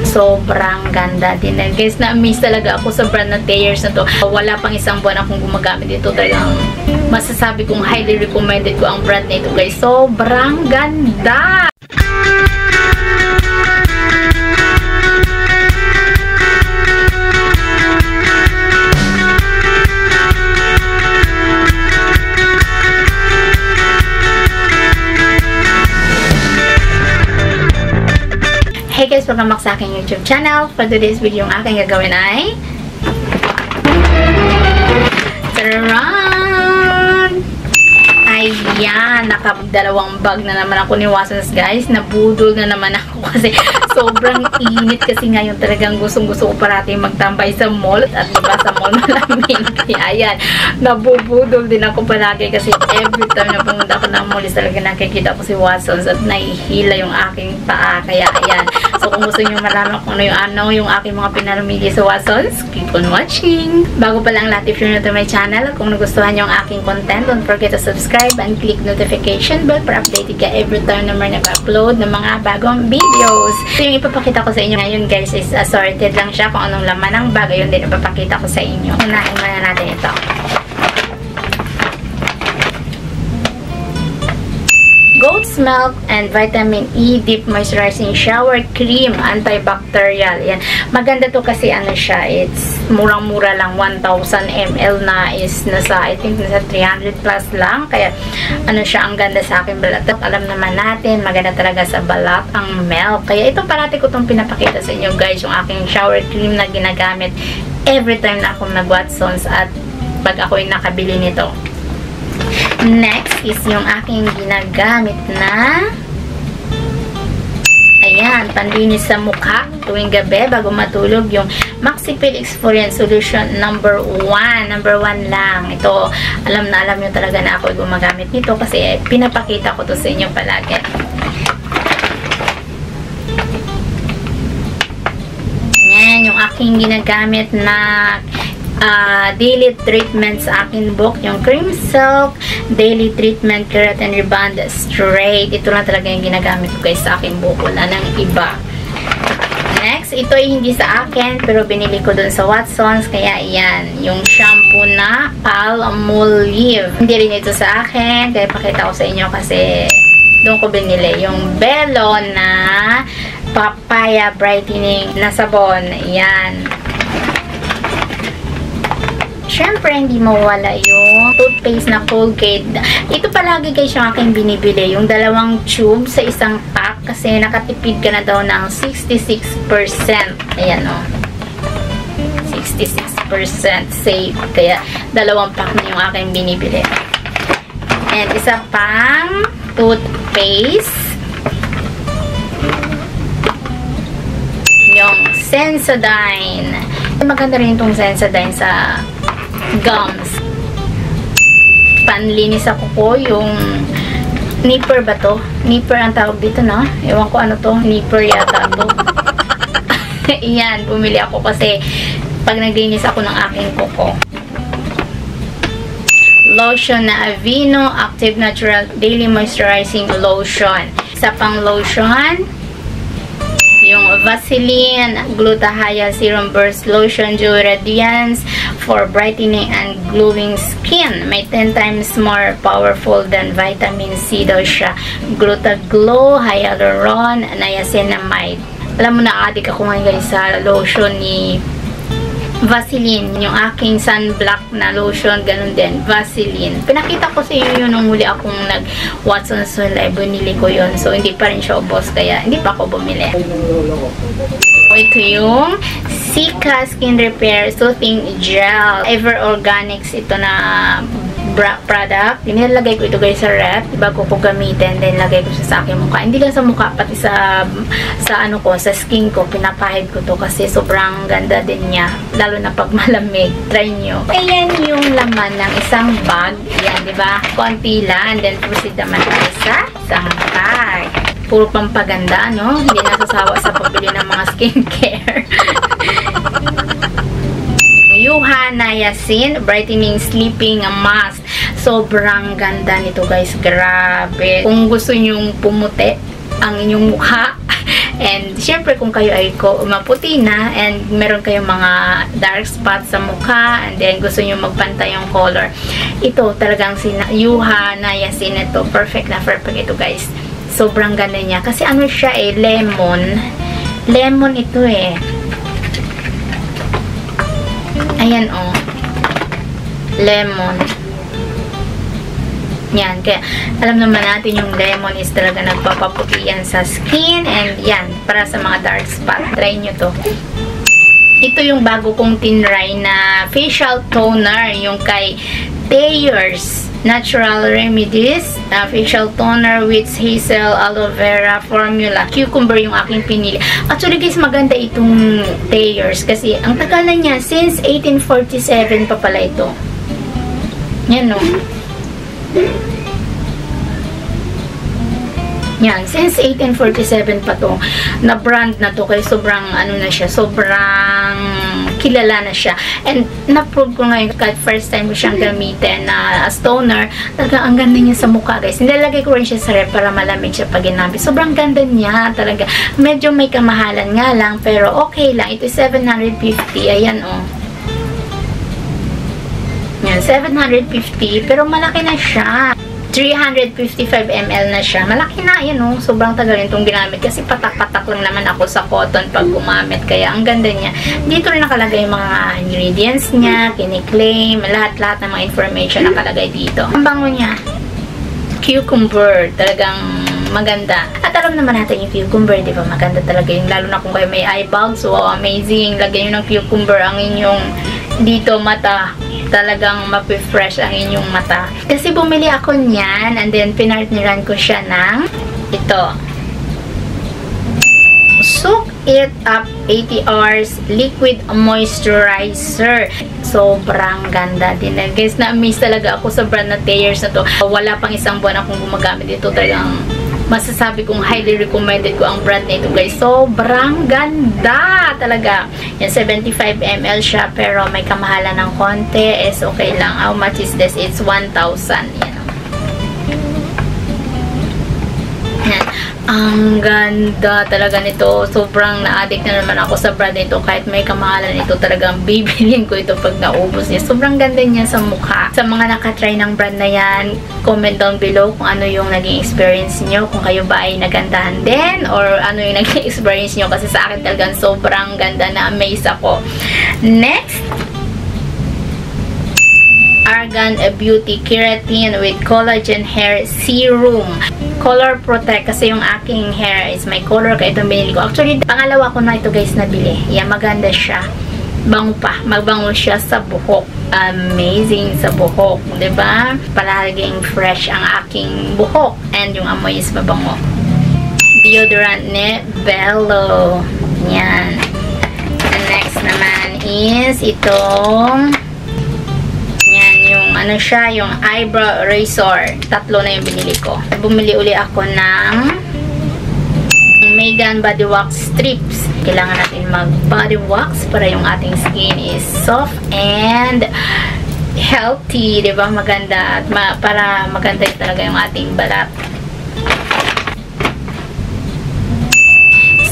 Sobrang ganda din. And guys, na-amaze talaga ako sa brand na Thayers na to. Wala pang isang buwan akong gumagamit dito. Talagang masasabi kong highly recommended ko ang brand na ito guys. Sobrang ganda! Hey guys, welcome back sa aking YouTube channel. For today's video, yung aking gagawin ay Taran! Ayan, nakadalawang bag na naman ako ni Watsons guys. Nabudol na naman ako kasi sobrang init kasi ngayon talagang gustong-gusto ko parati magtambay sa mall. At diba sa mall malamig. Kaya ayan, nabubudol din ako palagi kasi every time na pumunta ako ng mall is talaga nakikita ko si Watsons at nahihila yung aking paa. Kaya ayan, so kung gusto nyo malaman kung ano yung aking mga pinamili sa Watsons, keep on watching. Bago pa lang lahat, if you're new to my channel, kung nagustuhan nyo ang aking content, don't forget to subscribe and click notification bell para updated ka every time na may nag-upload ng mga bagong videos. So yung ipapakita ko sa inyo ngayon guys is assorted lang siya kung anong laman ng bag. Ayun din ipapakita ko sa inyo. Unahin muna natin ito. Goat's milk and vitamin E deep moisturizing shower cream, antibacterial. Yan. Maganda to kasi ano siya, it's murang-mura lang, 1,000 ml na is nasa, I think nasa 300 plus lang. Kaya ano siya, ang ganda sa akin balat. Alam naman natin, maganda talaga sa balat ang milk. Kaya ito parati ko itong pinapakita sa inyo guys, yung aking shower cream na ginagamit every time na ako nag-Watsons at pag ako'y nakabili nito. Next is yung aking ginagamit na ayan, panlinis sa mukha tuwing gabi bago matulog, yung Maxipil Exfoliant Solution number 1 lang. Ito, alam nyo talaga na ako gumagamit nito kasi pinapakita ko to sa inyo palagi. Yan, yung aking ginagamit na daily treatment sa akin book, yung Cream Silk Daily Treatment Keratin Rebond Straight. Ito lang talaga yung ginagamit ko guys sa akin book, wala nang iba. Next, ito ay hindi sa akin pero binili ko dun sa Watsons, kaya yan, yung shampoo na Palmolive. Hindi rin ito sa akin, kaya pakita ko sa inyo kasi doon ko binili yung Bello na Papaya Brightening na sabon. Yan. Siyempre, hindi mawala yung toothpaste na Colgate. Ito palagi guys yung aking binibili. Yung 2 tube sa isang pack kasi nakatipid ka na daw ng 66%. Ayan o. 66% safe. Kaya 2 pack na yung aking binibili. And isa pang toothpaste. Yung Sensodyne. Maganda rin itong Sensodyne sa gums. Panlinis sa kuko, yung nipper ba to? Nipper ang tawag dito, no? Ewan ko ano to. Nipper yata to. Iyan, bumili ako kasi pag naglinis ako ng aking kuko. Lotion na Aveeno Active Natural Daily Moisturizing Lotion. Isa pang lotion, yung Vaseline Glutathione Serum Burst Lotion Dew Radiance for brightening and glowing skin. May 10 times more powerful than vitamin C daw siya. Glutaglow, Hyaluron, Niacinamide. Alam mo na, adik ako ngayon guys sa lotion ni Vaseline. Yung aking sunblock na lotion, ganun din. Vaseline. Pinakita ko sa inyo yun nung muli akong nag-Watsons Live. Binili ko yun. So, hindi pa rin siya ubos. Kaya, hindi pa ako bumili. Ito yung Sika Skin Repair Soothing Gel. Ever Organics. Ito na product. Nilalagay ko ito guys sa ref bago ko gamitin, then lagay ko siya sa aking mukha. Hindi lang sa mukha, pati sa ano ko, sa skin ko, pinapahid ko to kasi sobrang ganda din niya, lalo na pag malamig. Try nyo. Ayan yung laman ng isang bag. Yan, di ba? Konti lang, and then proceed naman tayo sa isang bag. Puro pampaganda, no? Hindi nasasawa sa pagbili ng mga skincare. Yuha Niacin Brightening Sleeping Mask. Sobrang ganda nito guys. Grabe. Kung gusto nyong pumuti ang inyong mukha, And syempre kung kayo ay maputi na and meron kayong mga dark spots sa mukha and then gusto nyo magpantay yung color, ito talagang Yuha Niacin ito. Perfect na perfect ito guys. Sobrang ganda niya. Kasi ano siya lemon. Lemon ito Ayan lemon. Yan. Kaya, alam naman natin yung lemon is talaga nagpapaputi yan sa skin. And yan, para sa mga dark spot. Try nyo to. Ito yung bago kong tinry na facial toner. Yung kay Thayer's Natural Remedies. Facial toner with hazel aloe vera formula. Cucumber yung aking pinili. Actually guys, maganda itong Thayer's. Kasi, ang tagal na niya. Since 1847 pa pala ito. Yan Yan, since 1847 pa to na brand na to, kaya sobrang na siya, sobrang kilala na siya. And na-prove ko ngayon kahit first time ko siyang gamitin na as toner, talaga ang ganda niya sa mukha guys. Nilalagay ko rin siya sa ref para malamig siya pag ginamit. Sobrang ganda niya talaga. Medyo may kamahalan nga lang, pero okay lang. Ito 750, ayan Yan, 750, pero malaki na siya. 355 ml na siya. Malaki na, sobrang tagal itong ginamit. Kasi patak-patak lang naman ako sa cotton pag gumamit. Kaya, ang ganda niya. Dito rin nakalagay yung mga ingredients niya, kiniklaim, lahat-lahat ng mga information nakalagay dito. Ang bango niya. Cucumber. Talagang maganda. At alam naman natin yung cucumber, di ba? Maganda talaga yung, lalo na kung kayo may eye bags. So, amazing. Lagyan nyo ng cucumber ang inyong dito mata. Talagang mapifresh ang inyong mata. Kasi bumili ako niyan and then pinartneran ko siya ng ito. Soak it up 80 hours liquid moisturizer. Sobrang ganda din. Guys, na-amaze talaga ako sa brand na Thayer's na to. Wala pang isang buwan akong gumagamit dito. Talagang masasabi kong highly recommended ko ang brand na ito guys. Sobrang ganda talaga. Yan, 75 ml siya pero may kamahalan ng konti. Is okay lang. How much is this? It's 1,000. Yan. Yan. Ang ganda talaga nito. Sobrang na-addict na naman ako sa brand nito. Kahit may kamahalan nito, talagang bibilin ko ito pag naubos niya. Sobrang ganda niya sa mukha. Sa mga nakatry ng brand na yan, comment down below kung ano yung naging experience nyo. Kung kayo ba ay nagandahan din or ano yung naging experience nyo. Kasi sa akin talagang sobrang ganda, na-amaze ako. Next, Argan Beauty Keratin with Collagen Hair Serum. Color Protect kasi yung aking hair is may color, kaya itong binili ko. Actually, pangalawa ko na ito guys nabili. Yan, maganda siya. Bango pa. Magbango siya sa buhok. Amazing sa buhok. Diba? Palaging fresh ang aking buhok. And yung amoy is mabango. Deodorant ni Bello. Yan. And next naman is itong ano siya, yung eyebrow eraser. Tatlo na yung binili ko. Bumili uli ako ng Megan Body Wax Strips. Kailangan natin mag body wax para yung ating skin is soft and healthy, diba? Maganda at para maganda talaga yung ating balat.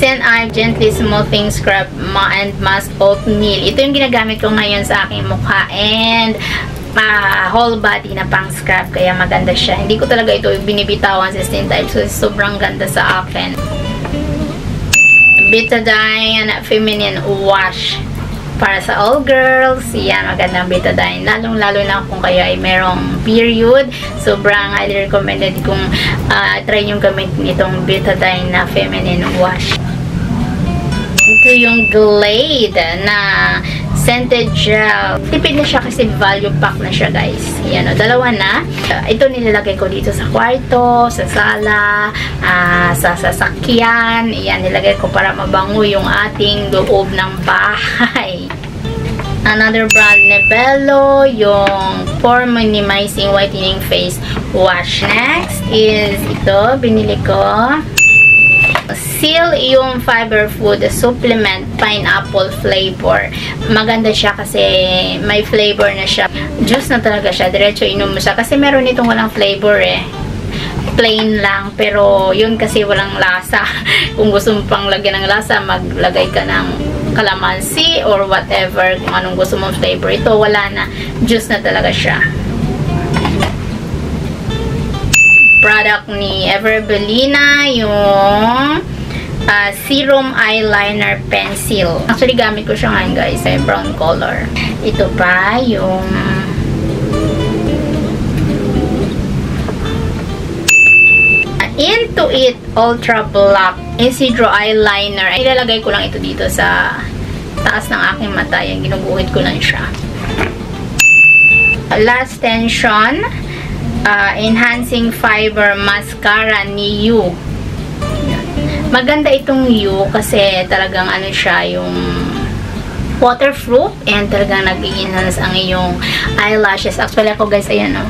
Sen Eye Gently Smoothing Scrub and Mask Oatmeal. Ito yung ginagamit ko ngayon sa aking mukha and whole body na pang scrub, kaya maganda siya. Hindi ko talaga ito binibitawan sa skin type, so sobrang ganda sa akin. Betadine Feminine Wash para sa all girls. Yan, magandang betadine, lalong-lalo na kung kayo ay merong period. Sobrang highly recommended kung try yung gamitin itong betadine na feminine wash. Ito yung Glade na scented gel. Tipid na siya kasi value pack na siya guys. Yan o, dalawa na. Ito nilalagay ko dito sa kwarto, sa sala, sa sasakyan. Yan, nilagay ko para mabango yung ating loob ng bahay. Another brand ni Bello, yung Pore Minimizing Whitening Face Wash. Next is ito, binili ko. Seal yung Fiber Food Supplement Pineapple Flavor. Maganda siya kasi may flavor na siya. Juice na talaga siya. Diretso inom mo siya. Kasi meron itong walang flavor plain lang. Pero yun kasi walang lasa. Kung gusto mo pang lagyan ng lasa, maglagay ka ng calamansi or whatever. Kung anong gusto mong flavor. Ito, wala na. Juice na talaga siya. Product ni Everbelina, yung serum eyeliner pencil. Actually, gamit ko siya ngayon, guys. Ay brown color. Ito pa, yung Into It Ultra Black Isidro Eyeliner. Ilalagay ko lang ito dito sa taas ng aking mata. Yan, ginuguhit ko lang siya. Last Tension Enhancing Fiber Mascara ni You. Maganda itong You kasi talagang ano siya, yung waterproof and talagang nag-enhance ang iyong eyelashes. Actually ako, guys, ayan o.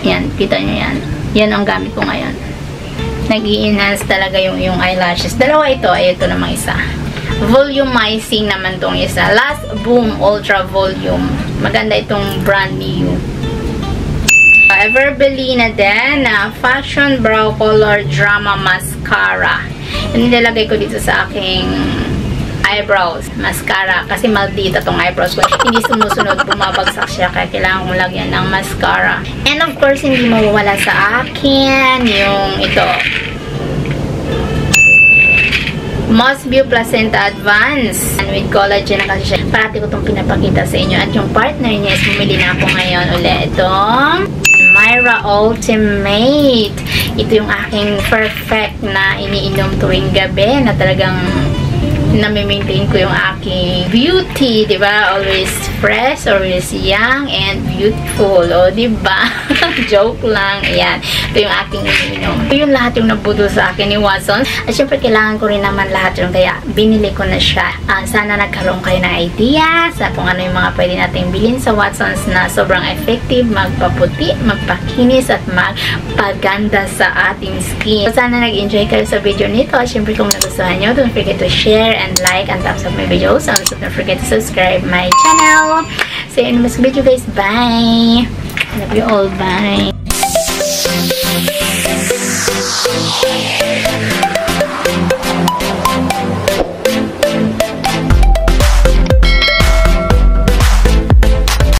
Yan, kita nyo yan. Yan ang gamit ko ngayon. Nag-i-enhance talaga yung eyelashes. Dalawa ito. Ay, ito namang isa. Volumizing naman tong isa. Last Boom Ultra Volume. Maganda itong brand new. Everbelina din na Fashion Brow Color Drama Mascara. Yan nilalagay ko dito sa aking eyebrows mascara kasi maldita tong eyebrows ko. Hindi sumusunod, bumabagsak siya kaya kailangan ko lagyan ng mascara. And of course, hindi mawawala sa akin yung ito. Mossview Placenta Advance and with collagen na kasi siya. Parati ko itong pinapakita sa inyo at yung partner niya is bumili na ako ngayon ulit. Itong Myra Ultimate. Ito yung aking perfect na iniinom tuwing gabi na talagang nami-maintain ko yung aking beauty, diba? Always fresh, always young, and beautiful. O, diba? Joke lang. Ayan. Ito yung aking iniinom. Ito yung lahat yung nabudol sa akin ni Watsons. At syempre, kailangan ko rin naman lahat yung kaya binili ko na siya. Sana nagkaroon kayo ng idea sa kung ano yung mga pwede natin bilhin sa Watsons na sobrang effective, magpaputi, magpakinis, at magpaganda sa ating skin. So, sana nag-enjoy kayo sa video nito. At syempre, kung nagustuhan nyo, don't forget to share and like and thumbs up my videos. Also, don't forget to subscribe my channel. See you in the next video, guys. Bye! Love you all. Bye!